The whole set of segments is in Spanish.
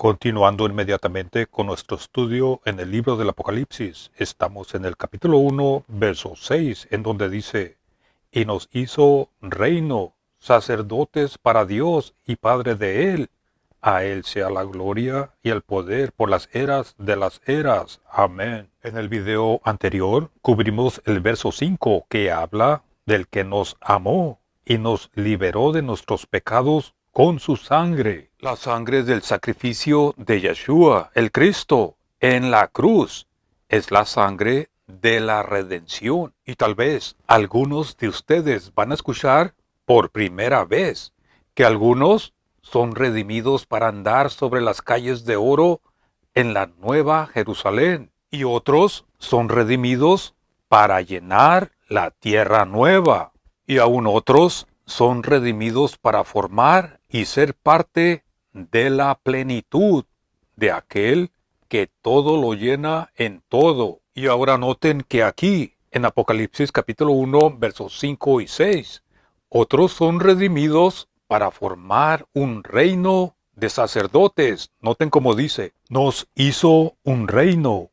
Continuando inmediatamente con nuestro estudio en el libro del Apocalipsis, estamos en el capítulo 1, verso 6, en donde dice, y nos hizo reino, sacerdotes para Dios y Padre de Él. A Él sea la gloria y el poder por las eras de las eras. Amén. En el video anterior cubrimos el verso 5 que habla del que nos amó y nos liberó de nuestros pecados con su sangre. La sangre del sacrificio de Yeshua, el Cristo, en la cruz, es la sangre de la redención. Y tal vez algunos de ustedes van a escuchar por primera vez que algunos son redimidos para andar sobre las calles de oro en la Nueva Jerusalén, y otros son redimidos para llenar la tierra nueva, y aún otros son redimidos para formar y ser parte de la plenitud de aquel que todo lo llena en todo. Y ahora noten que aquí, en Apocalipsis capítulo 1, versos 5 y 6, otros son redimidos para formar un reino de sacerdotes. Noten cómo dice, nos hizo un reino,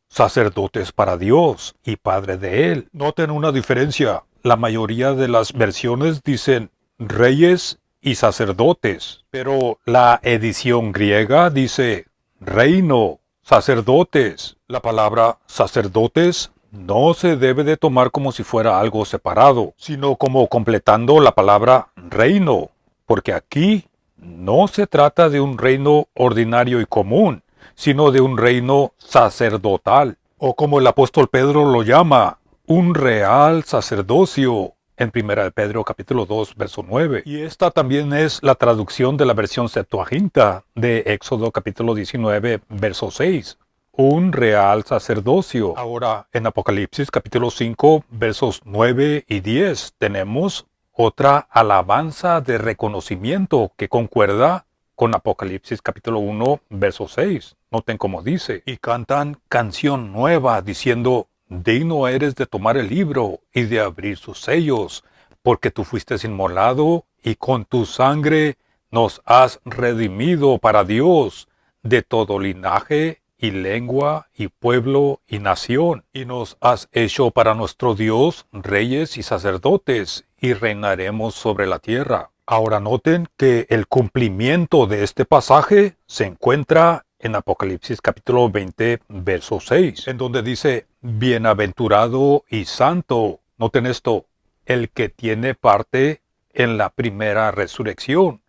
sacerdotes para Dios y Padre de Él. Noten una diferencia. La mayoría de las versiones dicen reyes y sacerdotes, pero la edición griega dice reino, sacerdotes. La palabra sacerdotes no se debe de tomar como si fuera algo separado, sino como completando la palabra reino, porque aquí no se trata de un reino ordinario y común, sino de un reino sacerdotal, o como el apóstol Pedro lo llama, un real sacerdocio, en 1 Pedro capítulo 2, verso 9. Y esta también es la traducción de la versión Septuaginta de Éxodo capítulo 19, verso 6. Un real sacerdocio. Ahora, en Apocalipsis capítulo 5, versos 9 y 10, tenemos otra alabanza de reconocimiento que concuerda con Apocalipsis capítulo 1, verso 6. Noten cómo dice, y cantan canción nueva diciendo, digno eres de tomar el libro y de abrir sus sellos, porque tú fuiste inmolado y con tu sangre nos has redimido para Dios de todo linaje y lengua y pueblo y nación, y nos has hecho para nuestro Dios reyes y sacerdotes, y reinaremos sobre la tierra. Ahora noten que el cumplimiento de este pasaje se encuentra en Apocalipsis capítulo 20, verso 6, en donde dice, bienaventurado y santo, noten esto, el que tiene parte en la primera resurrección.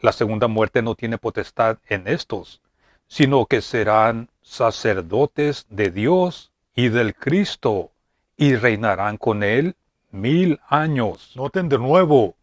La segunda muerte no tiene potestad en estos, sino que serán sacerdotes de Dios y del Cristo, y reinarán con él 1000 años. Noten de nuevo,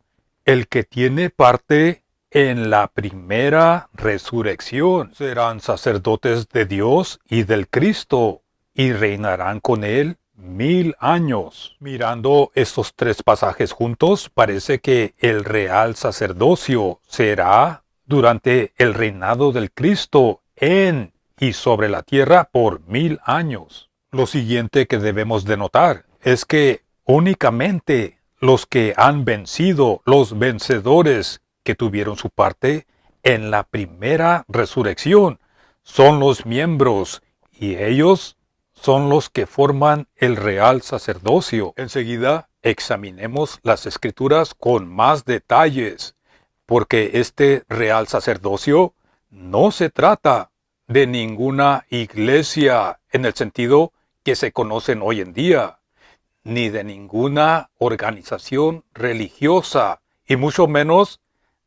el que tiene parte en la primera resurrección serán sacerdotes de Dios y del Cristo, y reinarán con él 1000 años. Mirando estos tres pasajes juntos, parece que el real sacerdocio será durante el reinado del Cristo en y sobre la tierra por 1000 años. Lo siguiente que debemos de notar es que únicamente los que han vencido, los vencedores que tuvieron su parte en la primera resurrección, son los miembros, y ellos son los que forman el real sacerdocio. Enseguida examinemos las escrituras con más detalles, porque este real sacerdocio no se trata de ninguna iglesia en el sentido que se conocen hoy en día, ni de ninguna organización religiosa, y mucho menos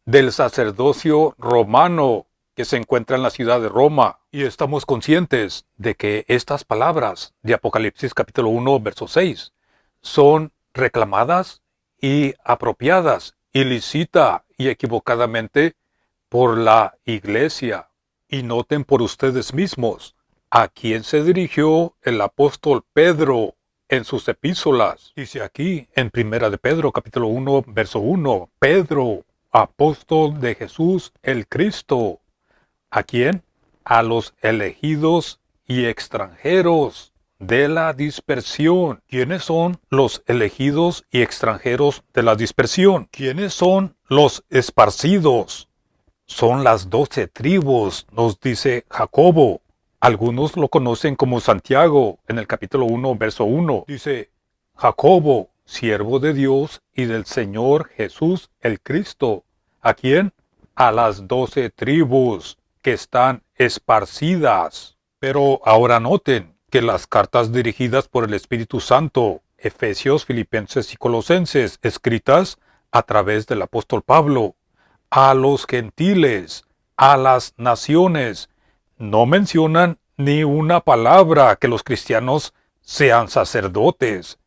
del sacerdocio romano que se encuentra en la ciudad de Roma. Y estamos conscientes de que estas palabras de Apocalipsis capítulo 1, verso 6 son reclamadas y apropiadas, ilícita y equivocadamente por la iglesia. Y noten por ustedes mismos a quién se dirigió el apóstol Pedro en sus epístolas. Dice aquí en Primera de Pedro capítulo 1, verso 1, Pedro, apóstol de Jesús el Cristo. ¿A quién? A los elegidos y extranjeros de la dispersión. ¿Quiénes son los elegidos y extranjeros de la dispersión? ¿Quiénes son los esparcidos? son las 12 tribus, nos dice Jacobo. Algunos lo conocen como Santiago, en el capítulo 1, verso 1. Dice, Jacobo, siervo de Dios y del Señor Jesús el Cristo. ¿A quién? A las 12 tribus que están esparcidas. Pero ahora noten que las cartas dirigidas por el Espíritu Santo, Efesios, Filipenses y Colosenses, escritas a través del apóstol Pablo, a los gentiles, a las naciones, no mencionan ni una palabra que los cristianos sean sacerdotes.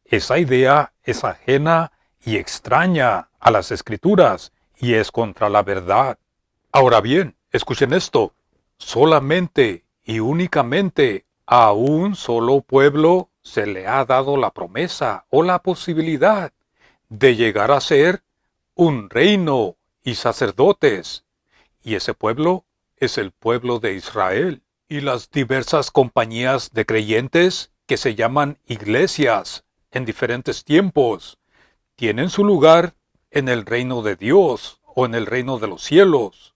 Esa idea es ajena y extraña a las Escrituras y es contra la verdad. Ahora bien, escuchen esto. Solamente y únicamente a un solo pueblo se le ha dado la promesa o la posibilidad de llegar a ser un reino y sacerdotes. Y ese pueblo es el pueblo de Israel. Y las diversas compañías de creyentes que se llaman iglesias en diferentes tiempos tienen su lugar en el reino de Dios o en el reino de los cielos,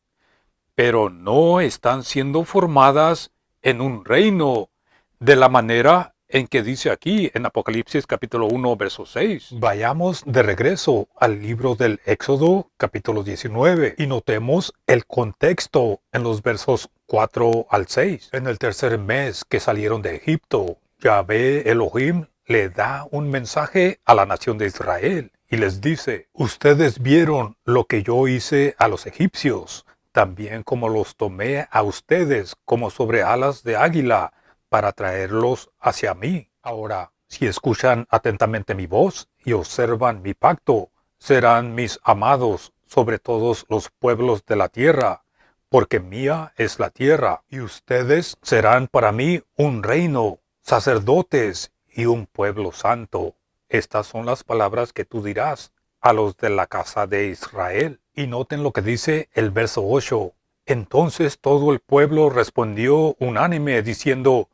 pero no están siendo formadas en un reino de la manera en que dice aquí en Apocalipsis capítulo 1, verso 6. Vayamos de regreso al libro del Éxodo capítulo 19 y notemos el contexto en los versos 4 al 6. En el tercer mes que salieron de Egipto, Yahvé Elohim le da un mensaje a la nación de Israel y les dice, ustedes vieron lo que yo hice a los egipcios, también como los tomé a ustedes como sobre alas de águila, para traerlos hacia mí. Ahora, si escuchan atentamente mi voz y observan mi pacto, serán mis amados sobre todos los pueblos de la tierra, porque mía es la tierra, y ustedes serán para mí un reino, sacerdotes y un pueblo santo. Estas son las palabras que tú dirás a los de la casa de Israel. Y noten lo que dice el verso 8. Entonces todo el pueblo respondió unánime diciendo,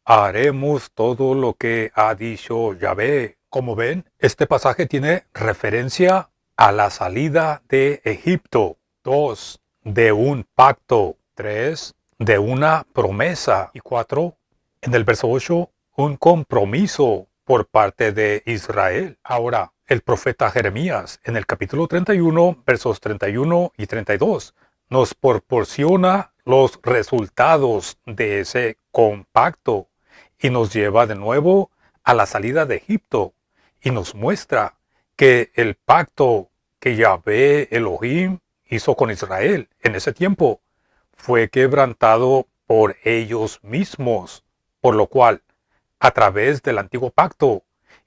haremos todo lo que ha dicho Yahvé. Como ven, este pasaje tiene referencia a la salida de Egipto. 2. De un pacto. 3. De una promesa. Y 4. En el verso 8, un compromiso por parte de Israel. Ahora, el profeta Jeremías, en el capítulo 31, versos 31 y 32, nos proporciona los resultados de ese compacto y nos lleva de nuevo a la salida de Egipto y nos muestra que el pacto que Yahvé Elohim hizo con Israel en ese tiempo fue quebrantado por ellos mismos, por lo cual, a través del antiguo pacto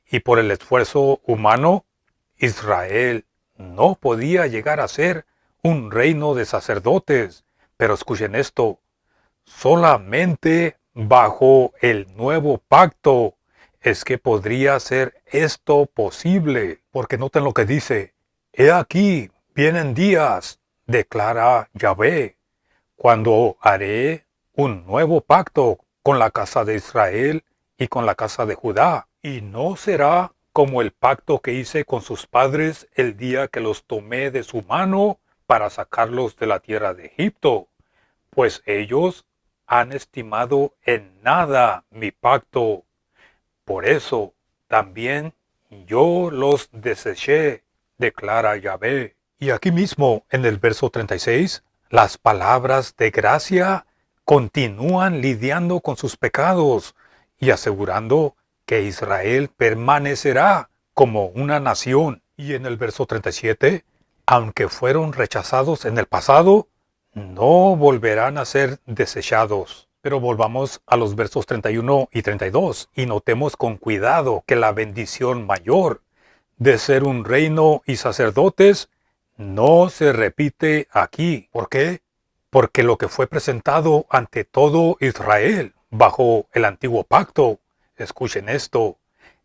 y por el esfuerzo humano, Israel no podía llegar a ser un reino de sacerdotes. Pero escuchen esto, solamente bajo el nuevo pacto es que podría ser esto posible. Porque noten lo que dice, he aquí, vienen días, declara Yahvé, cuando haré un nuevo pacto con la casa de Israel y con la casa de Judá, y no será como el pacto que hice con sus padres el día que los tomé de su mano para sacarlos de la tierra de Egipto, pues ellos han estimado en nada mi pacto. Por eso también yo los deseché, declara Yahvé. Y aquí mismo, en el verso 36, las palabras de gracia continúan lidiando con sus pecados y asegurando que Israel permanecerá como una nación. Y en el verso 37, aunque fueron rechazados en el pasado, no volverán a ser desechados. Pero volvamos a los versos 31 y 32 y notemos con cuidado que la bendición mayor de ser un reino y sacerdotes no se repite aquí. ¿Por qué? Porque lo que fue presentado ante todo Israel bajo el antiguo pacto, escuchen esto,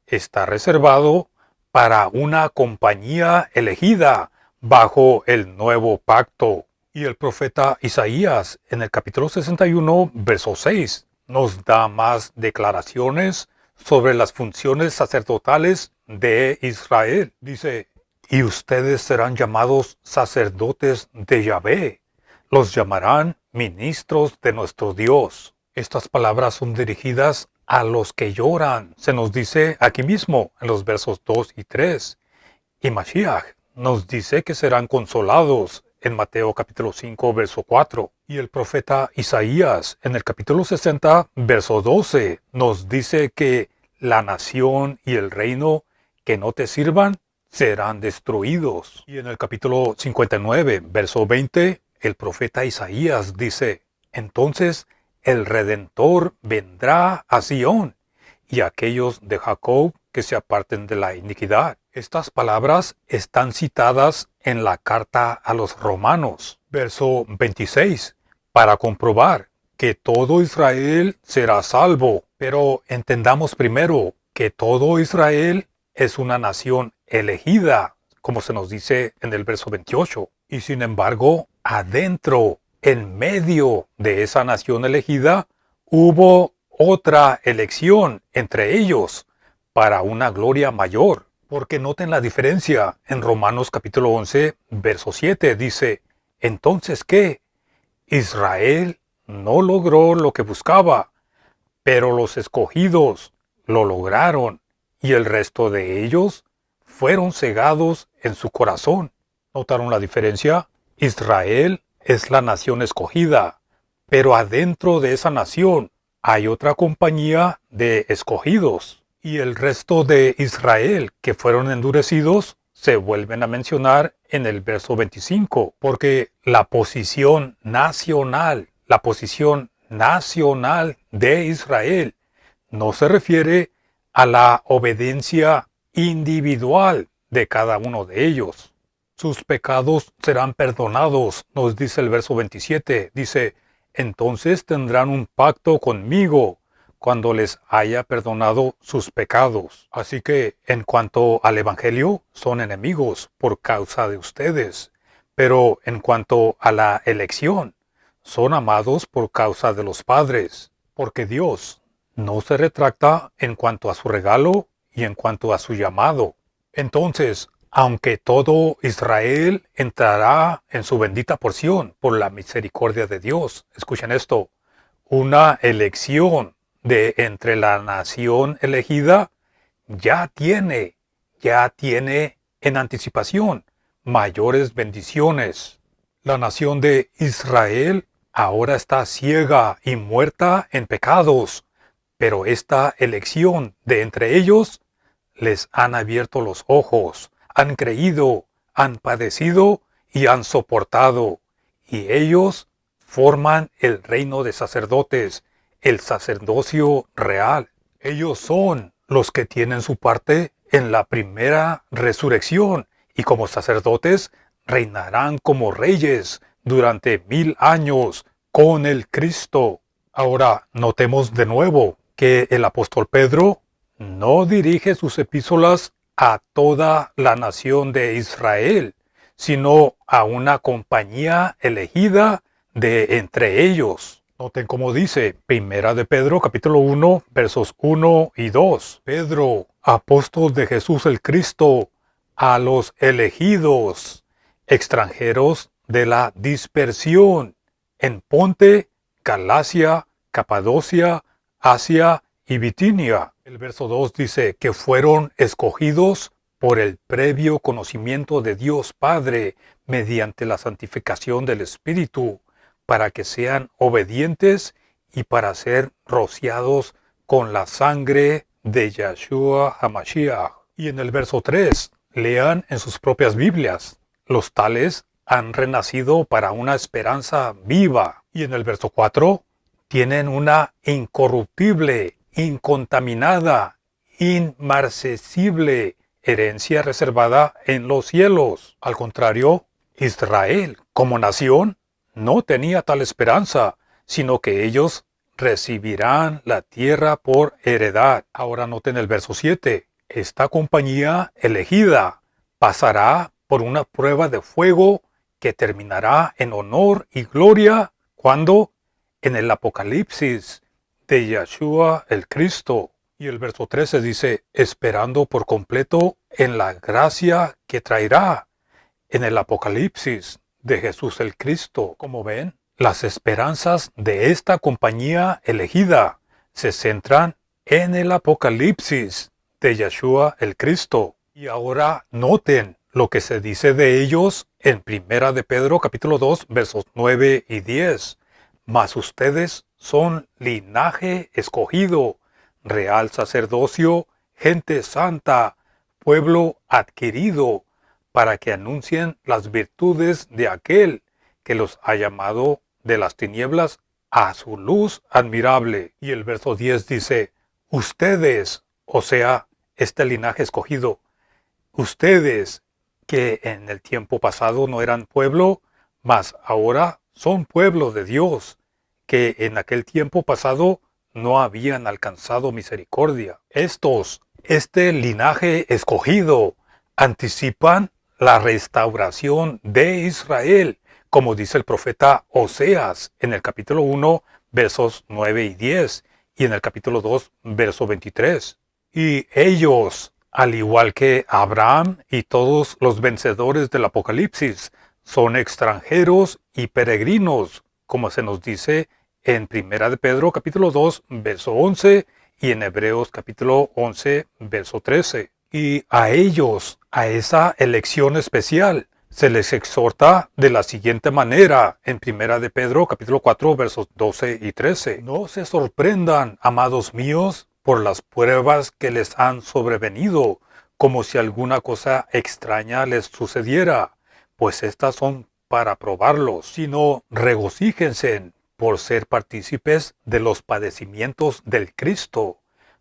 está reservado para una compañía elegida bajo el nuevo pacto. Y el profeta Isaías, en el capítulo 61, verso 6, nos da más declaraciones sobre las funciones sacerdotales de Israel. Dice, y ustedes serán llamados sacerdotes de Yahvé, los llamarán ministros de nuestro Dios. Estas palabras son dirigidas a los que lloran. Se nos dice aquí mismo en los versos 2 y 3. Y Mashiach nos dice que serán consolados en Mateo capítulo 5, verso 4. Y el profeta Isaías en el capítulo 60, verso 12, nos dice que la nación y el reino que no te sirvan serán destruidos. Y en el capítulo 59, verso 20, el profeta Isaías dice, entonces el Redentor vendrá a Sión, y aquellos de Jacob que se aparten de la iniquidad. Estas palabras están citadas en la carta a los Romanos, verso 26, para comprobar que todo Israel será salvo. Pero entendamos primero que todo Israel es una nación elegida, como se nos dice en el verso 28. Y sin embargo, adentro, en medio de esa nación elegida, hubo otra elección entre ellos para una gloria mayor. Porque noten la diferencia. En Romanos capítulo 11, verso 7 dice, entonces ¿qué? Israel no logró lo que buscaba, pero los escogidos lo lograron, y el resto de ellos fueron cegados en su corazón. ¿Notaron la diferencia? Israel es la nación escogida, pero adentro de esa nación hay otra compañía de escogidos. Y el resto de Israel que fueron endurecidos se vuelven a mencionar en el verso 25, porque la posición nacional de Israel no se refiere a la obediencia individual de cada uno de ellos. Sus pecados serán perdonados, nos dice el verso 27. Dice, entonces tendrán un pacto conmigo cuando les haya perdonado sus pecados. Así que, en cuanto al Evangelio, son enemigos por causa de ustedes. Pero en cuanto a la elección, son amados por causa de los padres. Porque Dios no se retracta en cuanto a su regalo y en cuanto a su llamado. Entonces, aunque todo Israel entrará en su bendita porción por la misericordia de Dios, escuchen esto, una elección de entre la nación elegida ya tiene en anticipación mayores bendiciones. La nación de Israel ahora está ciega y muerta en pecados, pero esta elección de entre ellos les han abierto los ojos, han creído, han padecido y han soportado, y ellos forman el reino de sacerdotes, el sacerdocio real. Ellos son los que tienen su parte en la primera resurrección y como sacerdotes reinarán como reyes durante 1000 años con el Cristo. Ahora, notemos de nuevo que el apóstol Pedro no dirige sus epístolas a toda la nación de Israel, sino a una compañía elegida de entre ellos. Noten cómo dice, Primera de Pedro, capítulo 1, versos 1 y 2. Pedro, apóstol de Jesús el Cristo, a los elegidos, extranjeros de la dispersión, en Ponte, Galacia, Capadocia, Asia y Bitinia. El verso 2 dice que fueron escogidos por el previo conocimiento de Dios Padre mediante la santificación del Espíritu, para que sean obedientes y para ser rociados con la sangre de Yahshua HaMashiach. Y en el verso 3, lean en sus propias Biblias, los tales han renacido para una esperanza viva. Y en el verso 4, tienen una incorruptible, incontaminada, inmarcesible herencia reservada en los cielos. Al contrario, Israel, como nación, no tenía tal esperanza, sino que ellos recibirán la tierra por heredad. Ahora noten el verso 7. Esta compañía elegida pasará por una prueba de fuego que terminará en honor y gloria cuando en el Apocalipsis de Yahshua el Cristo. Y el verso 13 dice, esperando por completo en la gracia que traerá en el Apocalipsis de Jesús el Cristo. Como ven, las esperanzas de esta compañía elegida se centran en el Apocalipsis de Yeshua el Cristo. Y ahora noten lo que se dice de ellos en Primera de Pedro capítulo 2 versos 9 y 10. Mas ustedes son linaje escogido, real sacerdocio, gente santa, pueblo adquirido, para que anuncien las virtudes de aquel que los ha llamado de las tinieblas a su luz admirable. Y el verso 10 dice, ustedes, o sea, este linaje escogido, ustedes que en el tiempo pasado no eran pueblo, mas ahora son pueblo de Dios, que en aquel tiempo pasado no habían alcanzado misericordia. Este linaje escogido, anticipan la restauración de Israel, como dice el profeta Oseas en el capítulo 1, versos 9 y 10, y en el capítulo 2, verso 23. Y ellos, al igual que Abraham y todos los vencedores del Apocalipsis, son extranjeros y peregrinos, como se nos dice en Primera de Pedro capítulo 2, verso 11, y en Hebreos capítulo 11, verso 13. Y a ellos, a esa elección especial, se les exhorta de la siguiente manera en Primera de Pedro capítulo 4 versos 12 y 13. No se sorprendan, amados míos, por las pruebas que les han sobrevenido, como si alguna cosa extraña les sucediera, pues estas son para probarlos, sino regocíjense por ser partícipes de los padecimientos del Cristo,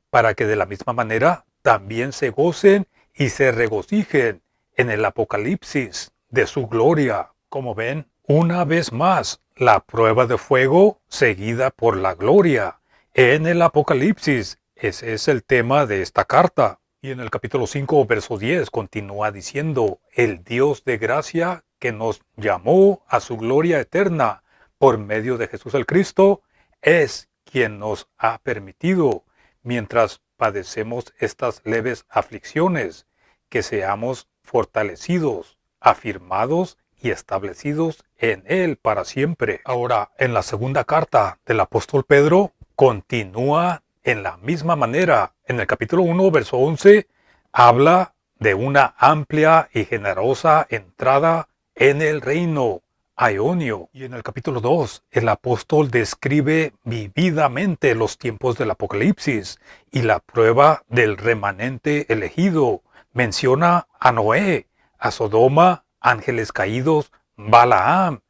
para que de la misma manera también se gocen y se regocijen en el Apocalipsis de su gloria. Como ven, una vez más, la prueba de fuego seguida por la gloria. En el Apocalipsis, ese es el tema de esta carta. Y en el capítulo 5, verso 10, continúa diciendo, el Dios de gracia que nos llamó a su gloria eterna por medio de Jesús el Cristo, es quien nos ha permitido, mientras padecemos estas leves aflicciones, que seamos fortalecidos, afirmados y establecidos en Él para siempre. Ahora, en la segunda carta del apóstol Pedro, continúa en la misma manera. En el capítulo 1, verso 11, habla de una amplia y generosa entrada en el reino aionio. Y en el capítulo 2, el apóstol describe vividamente los tiempos del Apocalipsis y la prueba del remanente elegido. Menciona a Noé, a Sodoma, ángeles caídos, Balaam.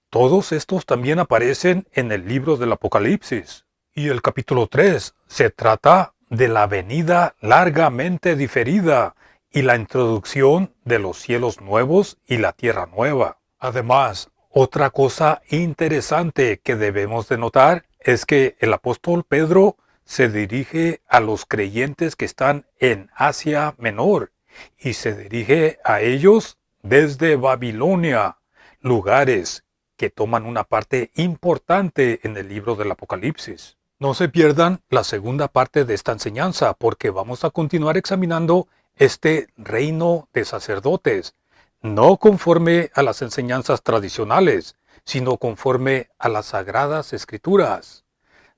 Todos estos también aparecen en el libro del Apocalipsis. Y el capítulo 3 se trata de la venida largamente diferida y la introducción de los cielos nuevos y la tierra nueva. Además, otra cosa interesante que debemos de notar es que el apóstol Pedro se dirige a los creyentes que están en Asia Menor y se dirige a ellos desde Babilonia, lugares que toman una parte importante en el libro del Apocalipsis. No se pierdan la segunda parte de esta enseñanza porque vamos a continuar examinando este reino de sacerdotes, no conforme a las enseñanzas tradicionales, sino conforme a las sagradas escrituras.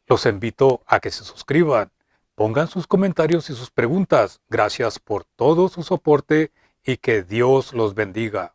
Los invito a que se suscriban, pongan sus comentarios y sus preguntas. Gracias por todo su soporte y que Dios los bendiga.